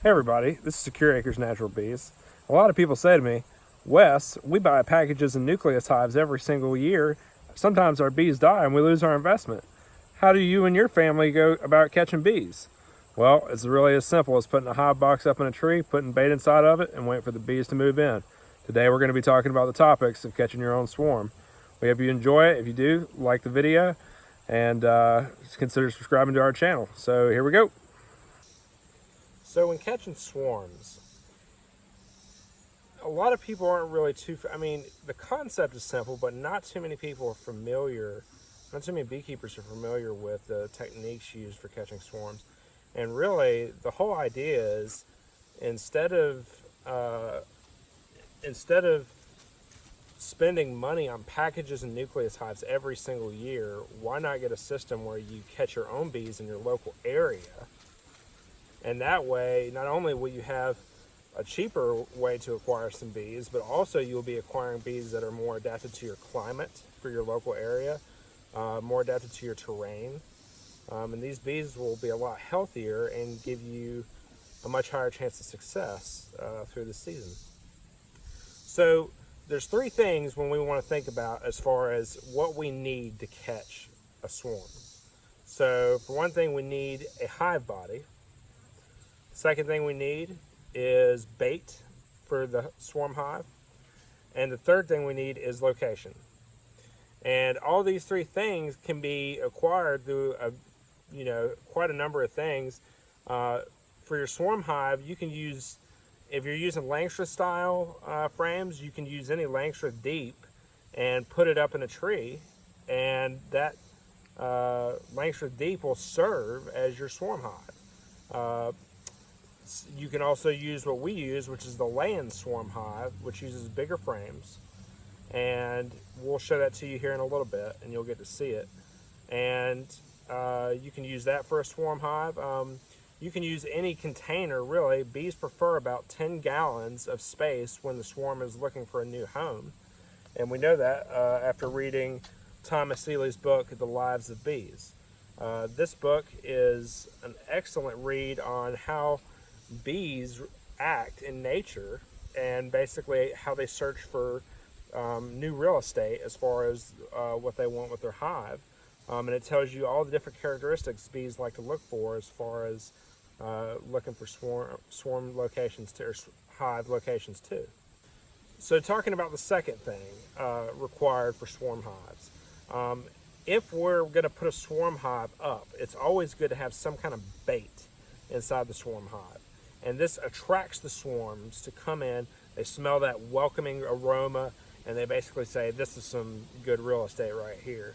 Hey everybody, this is SecureAcresNaturalBees. A lot of people say to me, Wes, we buy packages and nucleus hives every single year. Sometimes our bees die and we lose our investment. How do you and your family go about catching bees? Well, it's really as simple as putting a hive box up in a tree, putting bait inside of it, and waiting for the bees to move in. Today we're going to be talking about the topics of catching your own swarm. We hope you enjoy it. If you do, like the video and consider subscribing to our channel. So here we go. So when catching swarms, a lot of people aren't really the concept is simple, but not too many people are familiar, not too many beekeepers are familiar with the techniques used for catching swarms. And really, the whole idea is instead of spending money on packages and nucleus hives every single year, why not get a system where you catch your own bees in your local area? And that way, not only will you have a cheaper way to acquire some bees, but also you'll be acquiring bees that are more adapted to your climate for your local area, more adapted to your terrain. And these bees will be a lot healthier and give you a much higher chance of success through the season. So there's three things when we want to think about as far as what we need to catch a swarm. So for one thing, we need a hive body. Second thing we need is bait for the swarm hive. And the third thing we need is location. And all these three things can be acquired through quite a number of things. For your swarm hive, you can use, if you're using Langstroth style frames, you can use any Langstroth deep and put it up in a tree, and that Langstroth deep will serve as your swarm hive. You can also use what we use, which is the land swarm hive, which uses bigger frames. And we'll show that to you here in a little bit, and you'll get to see it. And you can use that for a swarm hive. You can use any container, really. Bees prefer about 10 gallons of space when the swarm is looking for a new home. And we know that after reading Thomas Seeley's book, The Lives of Bees. This book is an excellent read on how bees act in nature and basically how they search for new real estate as far as what they want with their hive. And it tells you all the different characteristics bees like to look for as far as looking for swarm locations or hive locations too. So talking about the second thing required for swarm hives. If we're going to put a swarm hive up, it's always good to have some kind of bait inside the swarm hive. And this attracts the swarms to come in. They smell that welcoming aroma, and they basically say, this is some good real estate right here.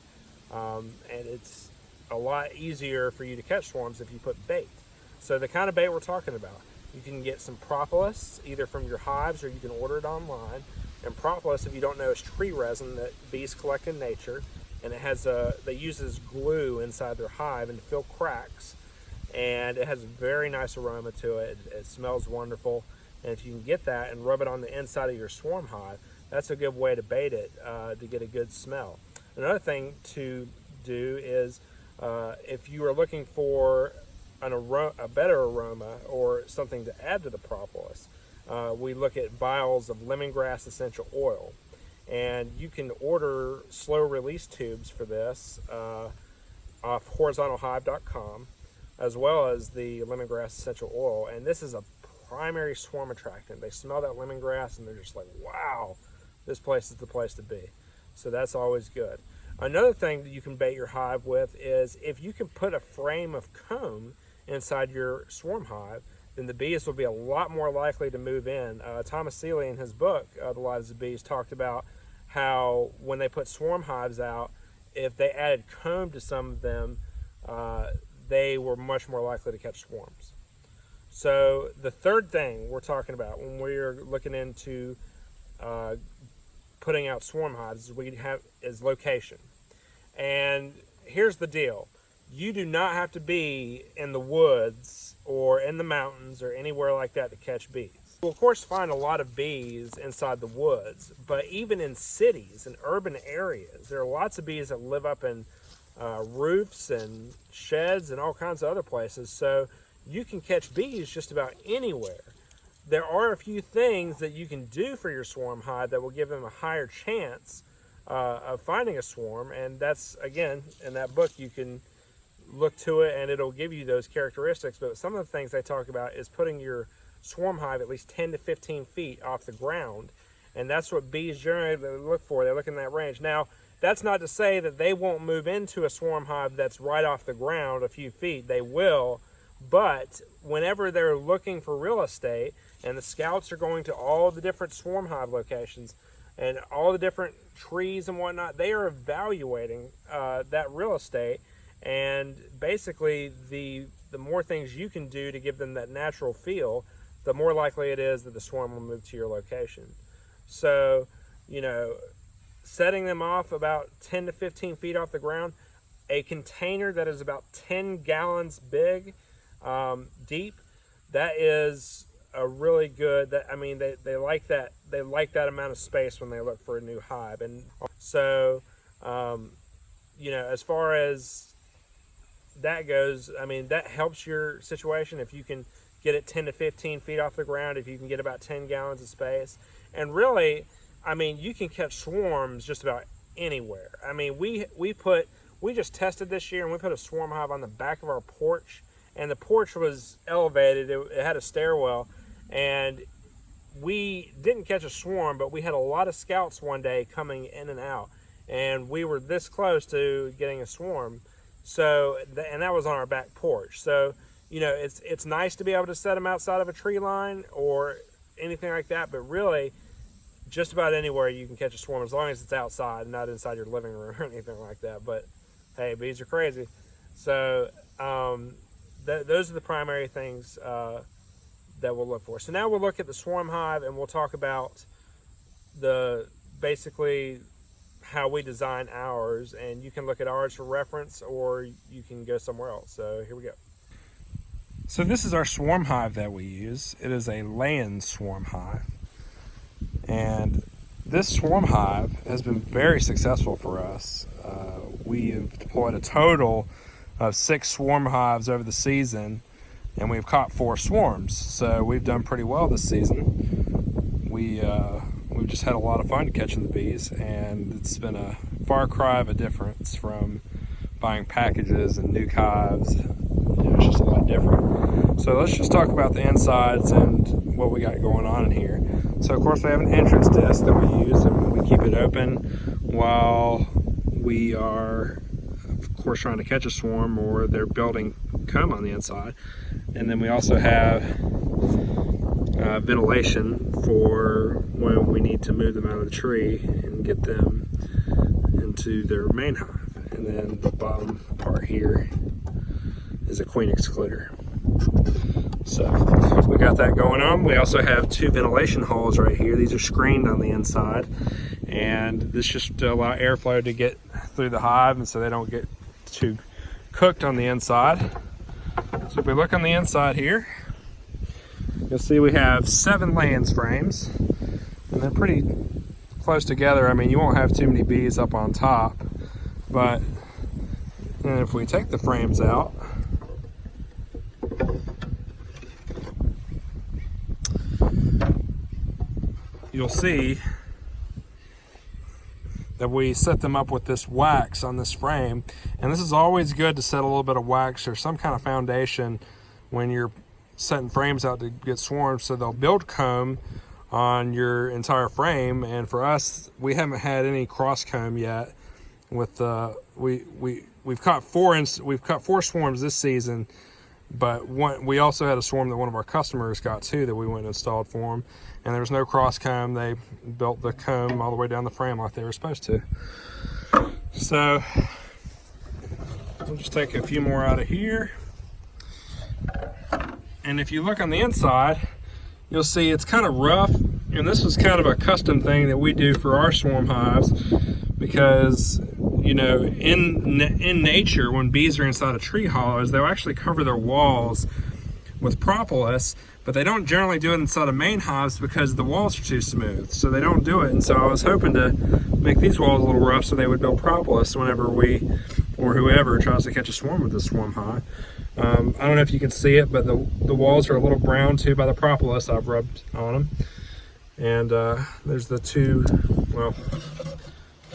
And it's a lot easier for you to catch swarms if you put bait. So the kind of bait we're talking about, you can get some propolis, either from your hives or you can order it online. And propolis, if you don't know, is tree resin that bees collect in nature. And it has they use this glue inside their hive and to fill cracks. And it has a very nice aroma to it. It smells wonderful. And if you can get that and rub it on the inside of your swarm hive, that's a good way to bait it to get a good smell. Another thing to do is if you are looking for a better aroma or something to add to the propolis, we look at vials of lemongrass essential oil. And you can order slow release tubes for this off horizontalhive.com, as well as the lemongrass essential oil. And this is a primary swarm attractant. They smell that lemongrass and they're just like, wow, this place is the place to be. So that's always good. Another thing that you can bait your hive with is if you can put a frame of comb inside your swarm hive, then the bees will be a lot more likely to move in. Thomas Seeley in his book, The Lives of Bees, talked about how when they put swarm hives out, if they added comb to some of them, they were much more likely to catch swarms. So the third thing we're talking about when we're looking into putting out swarm hives is location. And here's the deal. You do not have to be in the woods or in the mountains or anywhere like that to catch bees. You'll of course find a lot of bees inside the woods, but even in cities and urban areas, there are lots of bees that live up in roofs and sheds and all kinds of other places. So you can catch bees just about anywhere. There are a few things that you can do for your swarm hive that will give them a higher chance of finding a swarm, and that's, again, in that book you can look to it and it'll give you those characteristics. But some of the things they talk about is putting your swarm hive at least 10 to 15 feet off the ground, and that's what bees generally look for. They look in that range. Now, that's not to say that they won't move into a swarm hive that's right off the ground a few feet. They will, but whenever they're looking for real estate and the scouts are going to all the different swarm hive locations and all the different trees and whatnot, they are evaluating that real estate, and basically the more things you can do to give them that natural feel, the more likely it is that the swarm will move to your location. So, you know, setting them off about 10 to 15 feet off the ground, a container that is about 10 gallons big, deep, that is a really good, that, I mean, they like that amount of space when they look for a new hive. And so, you know, as far as that goes, I mean, that helps your situation if you can get it 10 to 15 feet off the ground, if you can get about 10 gallons of space. And really, I mean, you can catch swarms just about anywhere. I mean, we just tested this year, and we put a swarm hive on the back of our porch, and the porch was elevated. It had a stairwell, and we didn't catch a swarm, but we had a lot of scouts one day coming in and out, and we were this close to getting a swarm. So, and that was on our back porch. So, you know, it's nice to be able to set them outside of a tree line or anything like that, but really, just about anywhere you can catch a swarm, as long as it's outside, not inside your living room or anything like that. But hey, bees are crazy. So those are the primary things that we'll look for. So now we'll look at the swarm hive, and we'll talk about basically how we design ours, and you can look at ours for reference, or you can go somewhere else. So here we go. So this is our swarm hive that we use. It is a land swarm hive. And this swarm hive has been very successful for us. We have deployed a total of 6 swarm hives over the season, and we've caught 4 swarms. So we've done pretty well this season. We've just had a lot of fun catching the bees, and it's been a far cry of a difference from buying packages and nuke hives. You know, it's just a lot different. So let's just talk about the insides and what we got going on in here. So of course we have an entrance disc that we use, and we keep it open while we are, of course, trying to catch a swarm, or they're building comb on the inside. And then we also have ventilation for when we need to move them out of the tree and get them into their main hive. And then the bottom part here is a queen excluder. So we got that going on. We also have 2 ventilation holes right here. These are screened on the inside, and this just to allow airflow to get through the hive, and so they don't get too cooked on the inside. So if we look on the inside here, you'll see we have 7 lands frames, and they're pretty close together. I mean, you won't have too many bees up on top, but and if we take the frames out, you'll see that we set them up with this wax on this frame, and this is always good to set a little bit of wax or some kind of foundation when you're setting frames out to get swarms, so they'll build comb on your entire frame. And for us, we haven't had any cross comb yet. With we've caught 4 swarms this season, but we also had a swarm that one of our customers got too, that we went and installed for them, and there was no cross comb. They built the comb all the way down the frame like they were supposed to. So we'll just take a few more out of here, and if you look on the inside, you'll see it's kind of rough, and this was kind of a custom thing that we do for our swarm hives, because you know, in nature, when bees are inside of tree hollows, they'll actually cover their walls with propolis, but they don't generally do it inside of main hives because the walls are too smooth, so they don't do it. And so I was hoping to make these walls a little rough so they would build propolis whenever we or whoever tries to catch a swarm with this swarm hive. I don't know if you can see it, but the walls are a little brown too by the propolis I've rubbed on them. And there's the two, well,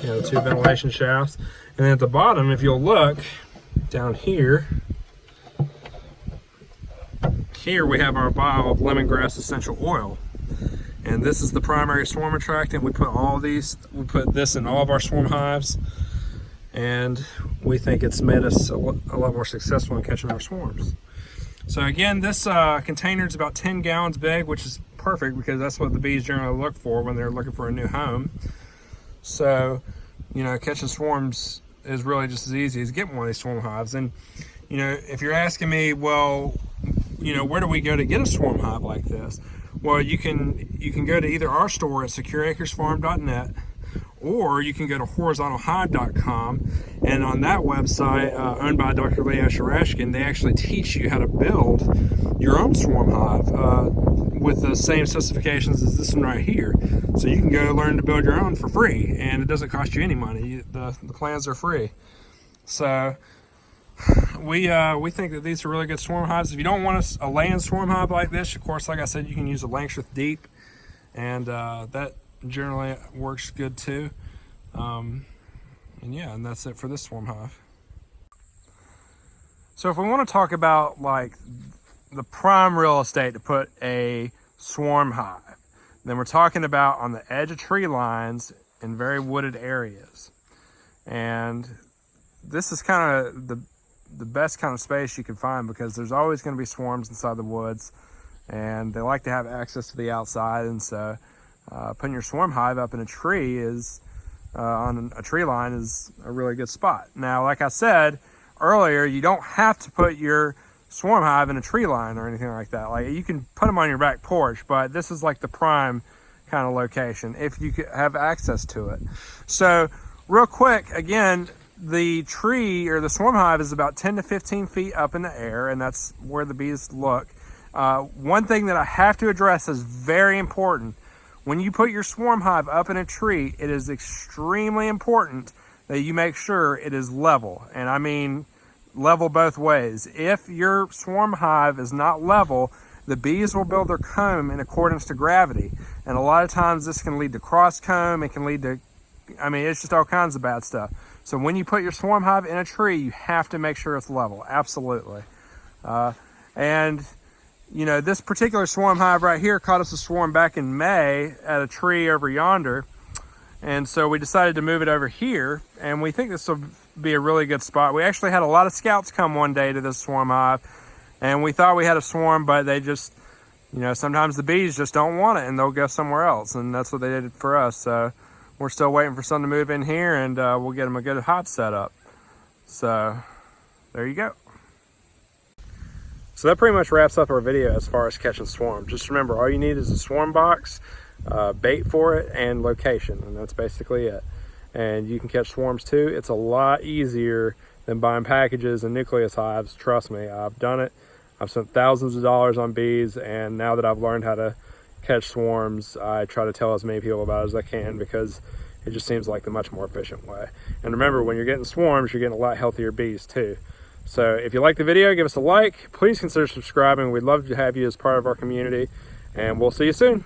the two ventilation shafts. And then at the bottom, if you'll look down here, we have our vial of lemongrass essential oil. And this is the primary swarm attractant. We put this in all of our swarm hives. And we think it's made us a lot more successful in catching our swarms. So again, this container is about 10 gallons big, which is perfect because that's what the bees generally look for when they're looking for a new home. So, catching swarms is really just as easy as getting one of these swarm hives. And, if you're asking me, well, where do we go to get a swarm hive like this? Well, you can go to either our store at SecureAcresFarm.net, or you can go to horizontalhive.com, and on that website, owned by Dr. Lee Asher-Ashkin, they actually teach you how to build your own swarm hive with the same specifications as this one right here. So you can go learn to build your own for free, and it doesn't cost you any money. The plans are free. So we think that these are really good swarm hives. If you don't want a laying swarm hive like this, of course, like I said, you can use a Langstroth Deep, and that generally works good too. And that's it for this swarm hive. So if we want to talk about like the prime real estate to put a swarm hive, then we're talking about on the edge of tree lines in very wooded areas. And this is kind of the best kind of space you can find, because there's always going to be swarms inside the woods, and they like to have access to the outside. And so putting your swarm hive up in a tree on a tree line is a really good spot. Now, like I said earlier, you don't have to put your swarm hive in a tree line or anything like that. Like, you can put them on your back porch, but this is like the prime kind of location if you have access to it. So real quick, again, the tree or the swarm hive is about 10 to 15 feet up in the air, and that's where the bees look. One thing that I have to address is very important. When you put your swarm hive up in a tree, it is extremely important that you make sure it is level. And I mean level both ways. If your swarm hive is not level, the bees will build their comb in accordance to gravity. And a lot of times this can lead to cross comb. It can lead to, it's just all kinds of bad stuff. So when you put your swarm hive in a tree, you have to make sure it's level, absolutely. This particular swarm hive right here caught us a swarm back in May at a tree over yonder. And so we decided to move it over here, and we think this will be a really good spot. We actually had a lot of scouts come one day to this swarm hive, and we thought we had a swarm, but they just, sometimes the bees just don't want it and they'll go somewhere else. And that's what they did for us. So we're still waiting for some to move in here, and we'll get them a good hive set up. So there you go. So that pretty much wraps up our video as far as catching swarms. Just remember, all you need is a swarm box, bait for it, and location, and that's basically it. And you can catch swarms too. It's a lot easier than buying packages and nucleus hives. Trust me, I've done it. I've spent thousands of dollars on bees, and now that I've learned how to catch swarms, I try to tell as many people about it as I can, because it just seems like the much more efficient way. And remember, when you're getting swarms, you're getting a lot healthier bees too. So if you like the video, give us a like. Please consider subscribing. We'd love to have you as part of our community, and we'll see you soon.